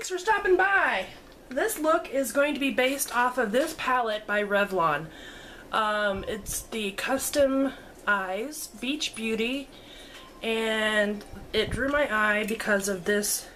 Thanks for stopping by. This look is going to be based off of this palette by Revlon. It's the CustomEyes Beach Beauty, and it drew my eye because of this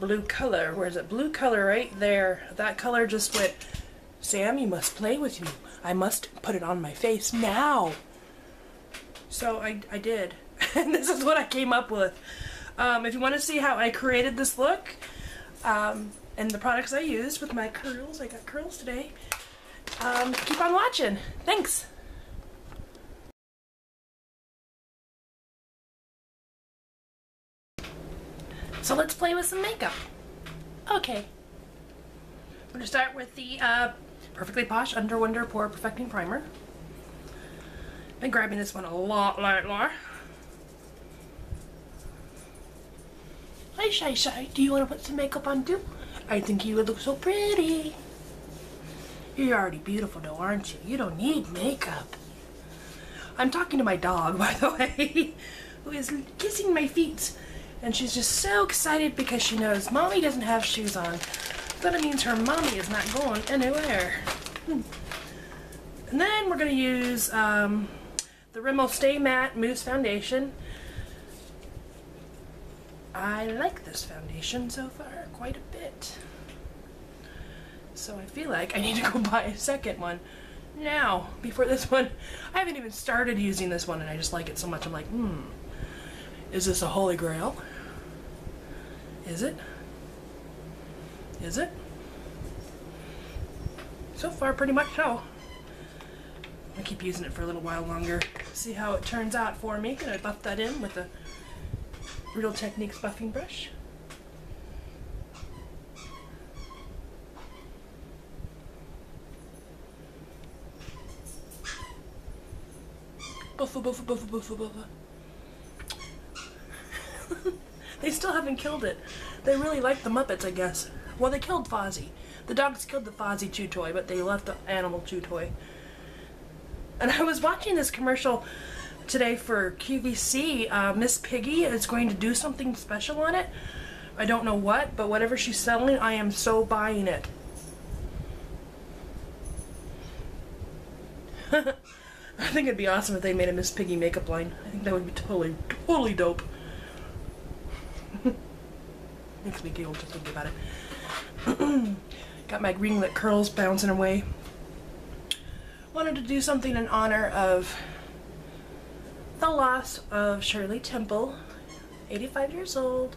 blue color. Where's it? Blue color right there. That color just went, Sam, you must play with me. I must put it on my face now. So I did. And this is what I came up with. If you want to see how I created this look, and the products I used with my curls, I got curls today, keep on watching. Thanks. So let's play with some makeup. Okay. I'm going to start with the Perfectly Posh Under Wonder Pore Perfecting Primer. Been grabbing this one a lot lately. Hi, Shy Shy. Do you want to put some makeup on too? I think you would look so pretty. You're already beautiful though, aren't you? You don't need makeup. I'm talking to my dog, by the way, who is kissing my feet. And she's just so excited because she knows Mommy doesn't have shoes on. That means her mommy is not going anywhere. And then we're going to use the Rimmel Stay Matte Mousse Foundation. I like this foundation so far quite a bit. So I feel like I need to go buy a second one now before this one. I haven't even started using this one and I just like it so much. I'm like, is this a holy grail? Is it? Is it? So far, pretty much so. I'm gonna keep using it for a little while longer. See how it turns out for me. Gonna buff that in with a Real Techniques buffing brush. Buffa, buffa, buffa, buffa, buffa. They still haven't killed it. They really like the Muppets, I guess. Well, they killed Fozzie. The dogs killed the Fozzie chew toy, but they left the animal chew toy. And I was watching this commercial today for QVC. Miss Piggy is going to do something special on it. I don't know what, but whatever she's selling, I am so buying it. I think it'd be awesome if they made a Miss Piggy makeup line. I think that would be totally, totally dope. Makes me giggle just thinking about it. Got my ringlet curls bouncing away. Wanted to do something in honor of the loss of Shirley Temple, 85 years old.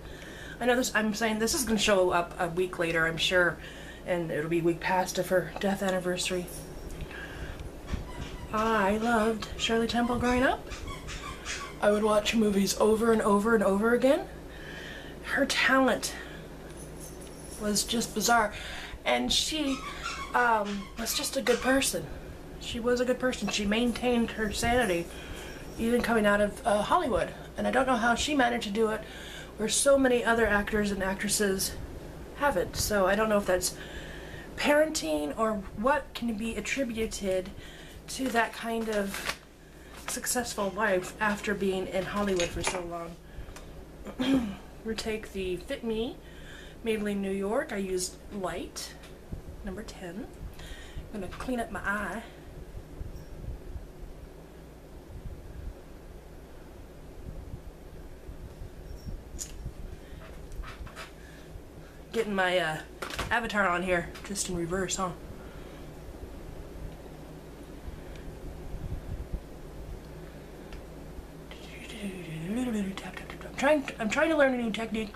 I know this, I'm saying this is going to show up a week later, I'm sure, and it'll be a week past of her death anniversary. I loved Shirley Temple growing up. I would watch movies over and over and over again. Her talent was just bizarre, and she was just a good person. She was a good person. She maintained her sanity even coming out of Hollywood, and I don't know how she managed to do it where so many other actors and actresses haven't. So I don't know if that's parenting or what can be attributed to that kind of successful life after being in Hollywood for so long. We'll take the FITme Maybelline New York. I used light, number 10. I'm gonna clean up my eye. Getting my avatar on here, just in reverse, huh? I'm trying to learn a new technique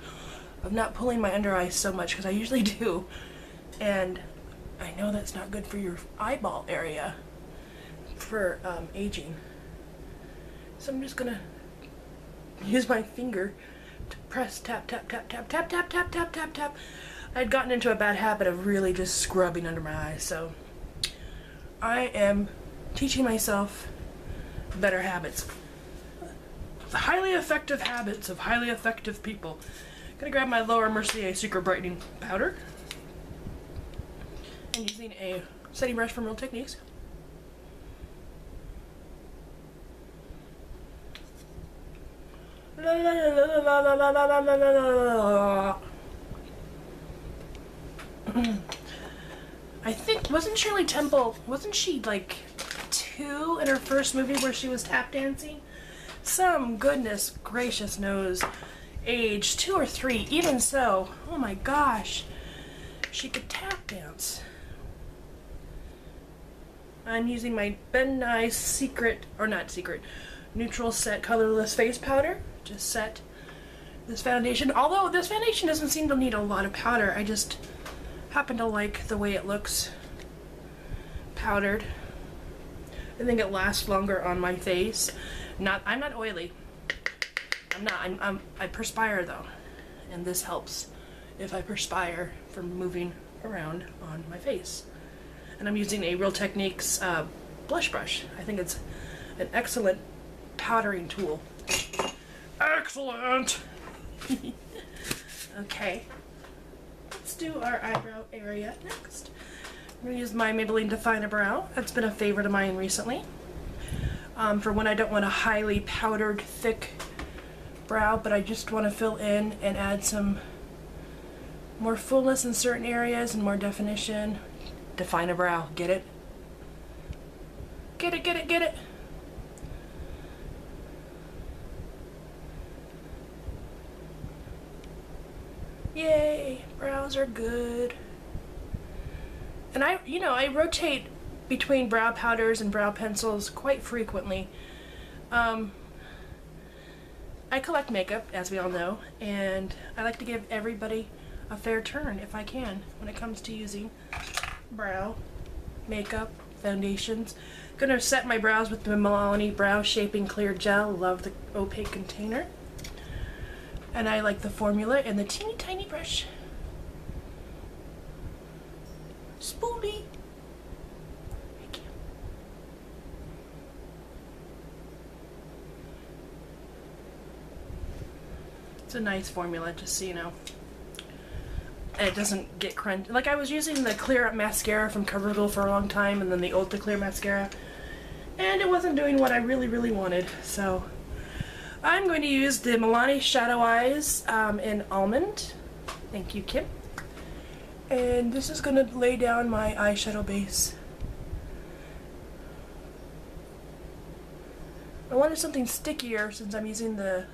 of not pulling my under eye so much, because I usually do, and I know that's not good for your eyeball area for aging. So I'm just gonna use my finger to press, tap, tap, tap, tap, tap, tap, tap, tap, tap, tap. I'd gotten into a bad habit of really just scrubbing under my eyes, so I am teaching myself better habits. The highly effective habits of highly effective people. Gonna grab my lower Mercier Secret Brightening Powder. And using a setting brush from Real Techniques. I think, wasn't Shirley Temple, wasn't she like 2 in her first movie where she was tap dancing? Some goodness gracious knows age, 2 or 3, even so. Oh my gosh, she could tap dance. I'm using my Ben Nye secret, or not secret, neutral set colorless face powder to set this foundation. Although this foundation doesn't seem to need a lot of powder, I just happen to like the way it looks powdered. I think it lasts longer on my face. I'm not oily. I'm not. I perspire though, and this helps if I perspire from moving around on my face. And I'm using a Real Techniques blush brush. I think it's an excellent powdering tool. Excellent! Okay, let's do our eyebrow area next. I'm going to use my Maybelline Define Brow. That's been a favorite of mine recently. For when I don't want a highly powdered, thick brow, but I just want to fill in and add some more fullness in certain areas and more definition. Define a brow, get it? Get it, get it, get it! Yay, brows are good. And I rotate between brow powders and brow pencils quite frequently. I collect makeup, as we all know, and I like to give everybody a fair turn if I can when it comes to using brow makeup, foundations. Gonna set my brows with the Milani Brow Shaping Clear Gel. Love the opaque container. And I like the formula and the teeny tiny brush. Spoolie. Thank you. It's a nice formula, just so you know. And it doesn't get crunchy. Like, I was using the Clear Up mascara from CoverGirl for a long time, and then the Ultra Clear mascara, and it wasn't doing what I really, really wanted. So I'm going to use the Milani Shadow Eyes in Almond. Thank you, Kim. And this is going to lay down my eyeshadow base. I wanted something stickier since I'm using the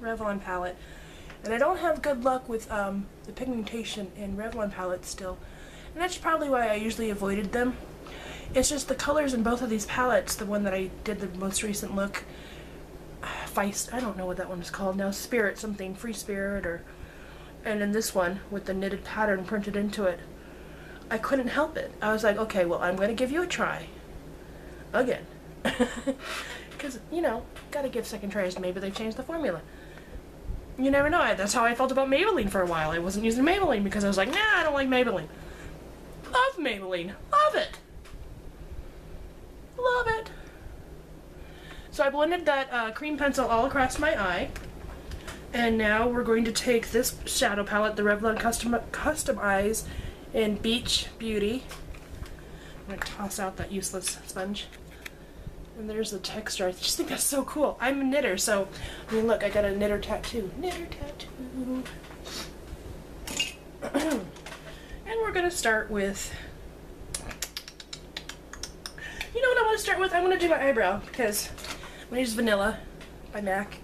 Revlon palette. And I don't have good luck with the pigmentation in Revlon palettes still. And that's probably why I usually avoided them. It's just the colors in both of these palettes, the one that I did the most recent look, Feist, I don't know what that one is called now, Spirit something, Free Spirit, or, and in this one with the knitted pattern printed into it, I couldn't help it. I was like, okay, well, I'm going to give you a try. Again. Because, you know, gotta give second tries. Maybe they've changed the formula. You never know. That's how I felt about Maybelline for a while. I wasn't using Maybelline because I was like, nah, I don't like Maybelline. Love Maybelline. Love it. Love it. So I blended that cream pencil all across my eye. And now we're going to take this shadow palette, the Revlon CustomEyes in Beach Beauty. I'm going to toss out that useless sponge. And there's the texture. I just think that's so cool. I'm a knitter, so, I mean, look, I got a knitter tattoo. Knitter tattoo. And we're going to start with, you know what I want to start with? I want to do my eyebrow, because I'm going to use Vanilla by MAC.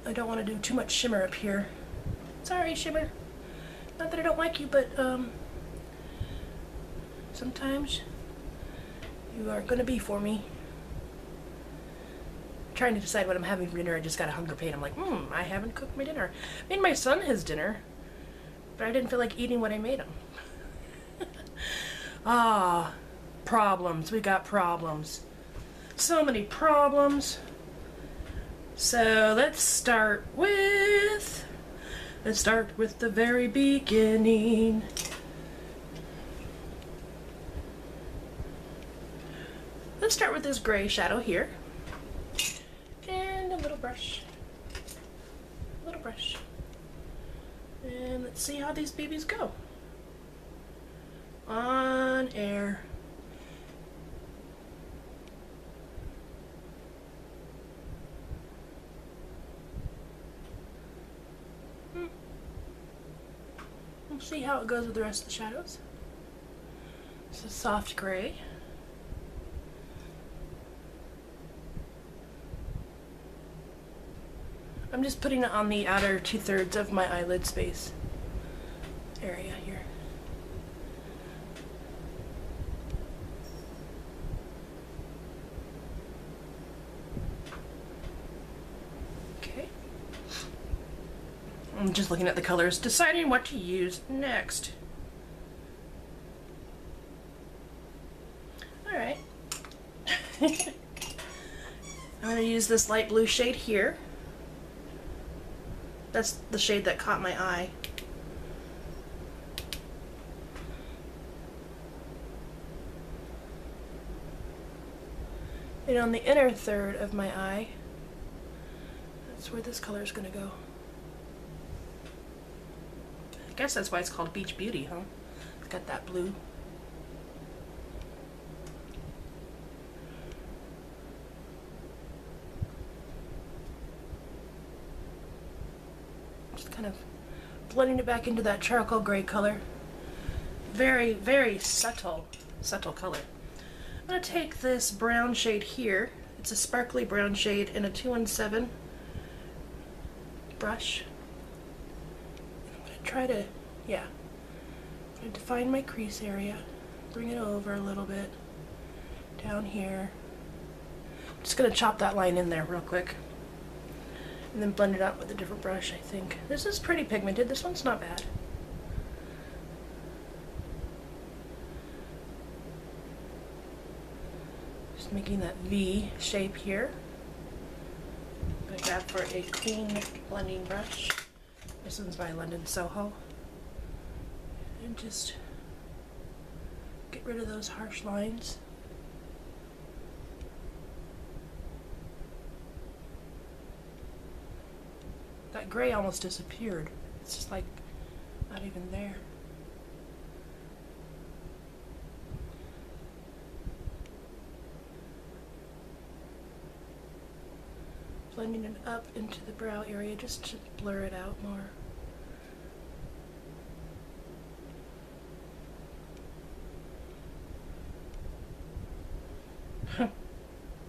I don't want to do too much shimmer up here. Sorry, shimmer. Not that I don't like you, but, sometimes you are gonna be for me. I'm trying to decide what I'm having for dinner. I just got a hunger pain. I'm like, I haven't cooked my dinner. I made my son his dinner, but I didn't feel like eating what I made him. Ah, problems. We got problems. So many problems. So let's start with the very beginning. Let's start with this gray shadow here. And a little brush. A little brush. And let's see how these babies go. On air. see how it goes with the rest of the shadows. It's a soft gray. I'm just putting it on the outer 2/3 of my eyelid space area here. Okay. I'm just looking at the colors, deciding what to use next. Alright. I'm going to use this light blue shade here. That's the shade that caught my eye. And on the inner third of my eye, that's where this color is going to go. I guess that's why it's called Beach Beauty, huh? It's got that blue. Kind of blending it back into that charcoal gray color. Very, very subtle color. I'm going to take this brown shade here. It's a sparkly brown shade in a 217 brush. I'm going to try to, I'm going to define my crease area, bring it over a little bit, down here. I'm just going to chop that line in there real quick. And then blend it out with a different brush, I think. This is pretty pigmented. This one's not bad. Just making that V shape here. I'm going to grab for a clean blending brush. This one's by London Soho. And just get rid of those harsh lines. That gray almost disappeared. It's just like not even there. Blending it up into the brow area just to blur it out more.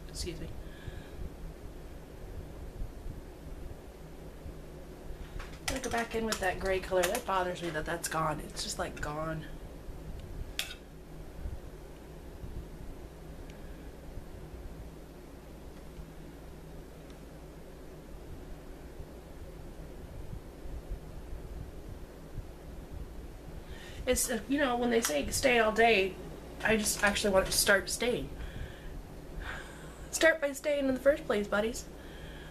Excuse me. I'm gonna go back in with that gray color. That bothers me that that's gone. It's just like gone. It's, you know, when they say stay all day, I just actually want to start staying. Start by staying in the first place, buddies.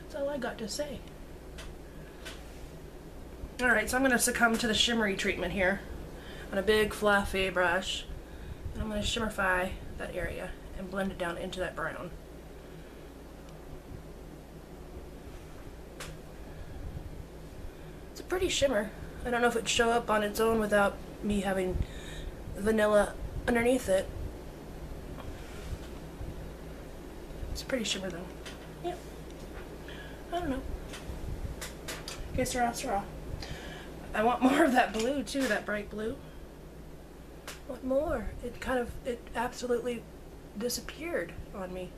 That's all I got to say. Alright, so I'm going to succumb to the shimmery treatment here on a big fluffy brush. And I'm going to shimmerify that area and blend it down into that brown. It's a pretty shimmer. I don't know if it'd show up on its own without me having vanilla underneath it. It's a pretty shimmer though. Yep. I don't know. Okay, sirrah. I want more of that blue too, that bright blue. I want more. It absolutely disappeared on me.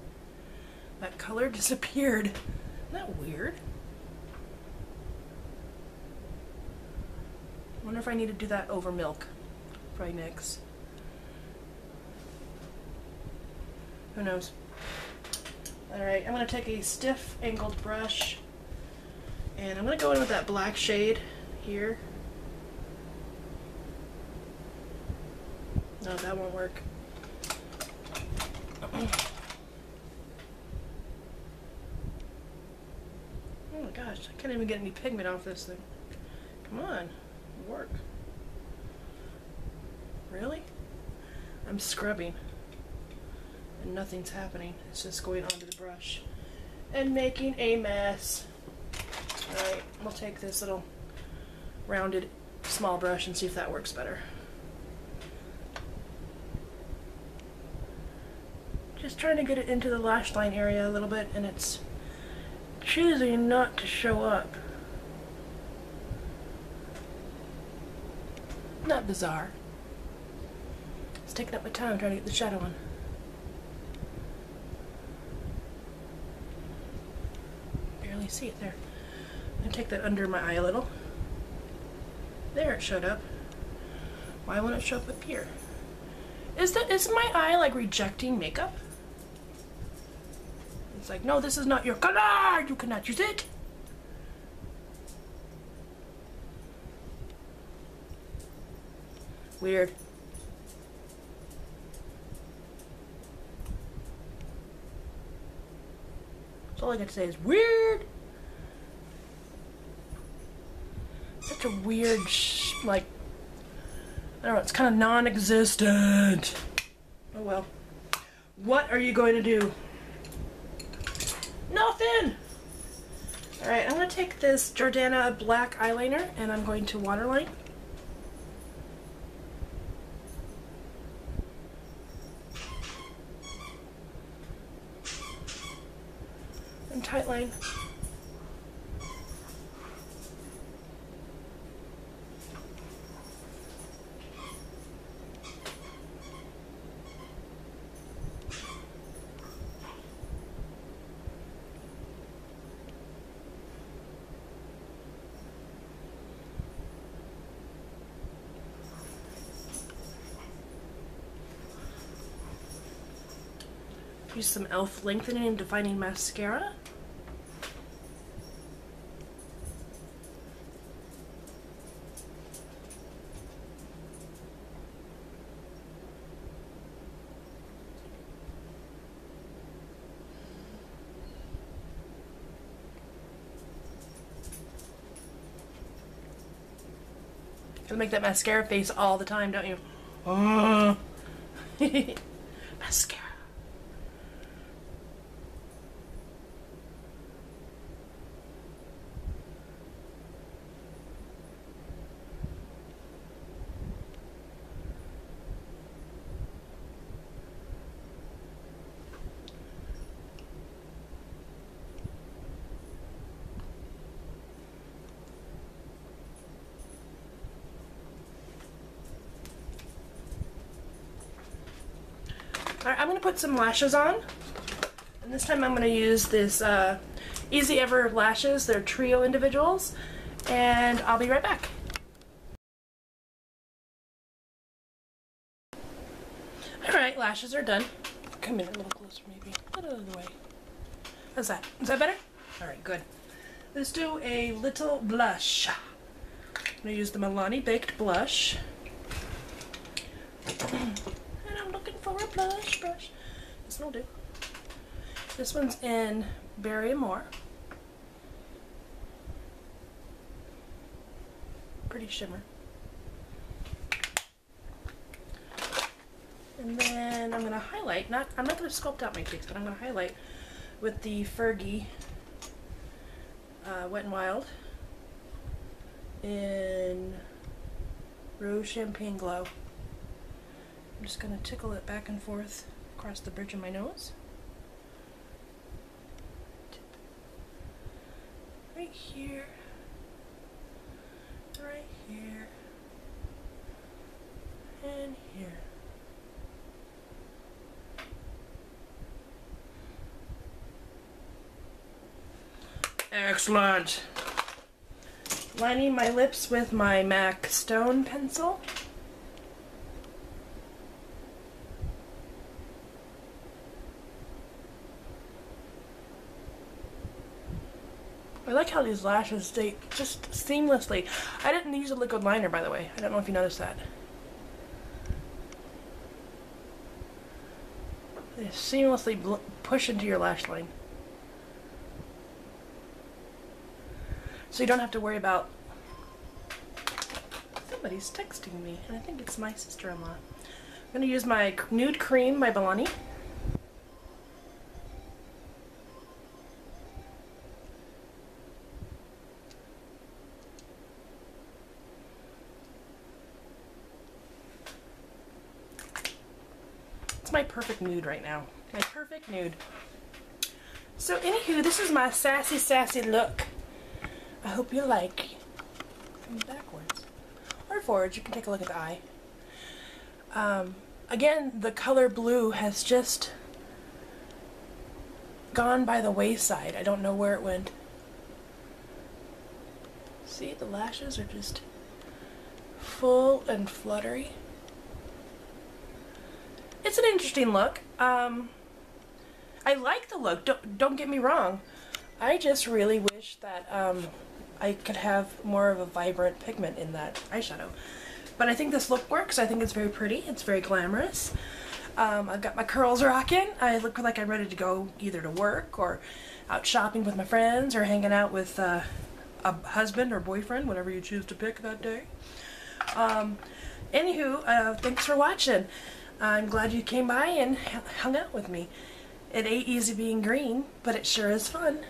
That color disappeared. Isn't that weird? I wonder if I need to do that over milk if I mix. Who knows? Alright, I'm going to take a stiff angled brush and I'm going to go in with that black shade here. No, that won't work. Oh my gosh, I can't even get any pigment off this thing. Come on, work. Really? I'm scrubbing and nothing's happening. It's just going onto the brush and making a mess. Alright, we'll take this little rounded small brush and see if that works better. Just trying to get it into the lash line area a little bit and it's choosing not to show up. Not bizarre. It's taking up my time trying to get the shadow on. Barely see it there. I'm gonna take that under my eye a little. There, it showed up. Why won't it show up here? Is my eye like rejecting makeup? It's like, no, this is not your color. You cannot use it. Weird. That's all I got to say is weird. Such a weird, like, I don't know, it's kind of non-existent. Oh well. What are you going to do? Nothing! Alright, I'm going to take this Jordana black eyeliner and I'm going to waterline. And tightline. Use some e.l.f. Lengthening Defining mascara. Gotta make that mascara face all the time, don't you? Mascara. Alright, I'm going to put some lashes on, and this time I'm going to use this Easy Ever lashes. They're trio individuals, and I'll be right back. Alright, lashes are done. Come in a little closer maybe, a little out of the way. How's that? Is that better? Alright, good. Let's do a little blush. I'm going to use the Milani Baked Blush. For a blush brush. This one will do. This one's in Berry Amore. Pretty shimmer. And then I'm gonna highlight, I'm not gonna sculpt out my cheeks, but I'm gonna highlight with the Fergie Wet n Wild in Rose Champagne Glow. I'm just going to tickle it back and forth across the bridge of my nose. Right here. Right here. And here. Excellent! Lining my lips with my MAC Stone pencil. I like how these lashes stay just seamlessly. I didn't use a liquid liner, by the way. I don't know if you noticed that. They seamlessly push into your lash line. So you don't have to worry about... Somebody's texting me, and I think it's my sister-in-law. I'm going to use my Nude Creme by Milani. My perfect nude right now. My perfect nude. So anywho, this is my sassy look. I hope you like. Come backwards. or forwards. You can take a look at the eye. Again, the color blue has just gone by the wayside. I don't know where it went. See, the lashes are just full and fluttery. It's an interesting look. I like the look, don't get me wrong. I just really wish that I could have more of a vibrant pigment in that eyeshadow. But I think this look works. I think it's very pretty. It's very glamorous. I've got my curls rocking. I look like I'm ready to go either to work or out shopping with my friends or hanging out with a husband or boyfriend, whatever you choose to pick that day. Anywho, thanks for watching. I'm glad you came by and hung out with me. It ain't easy being green, but it sure is fun.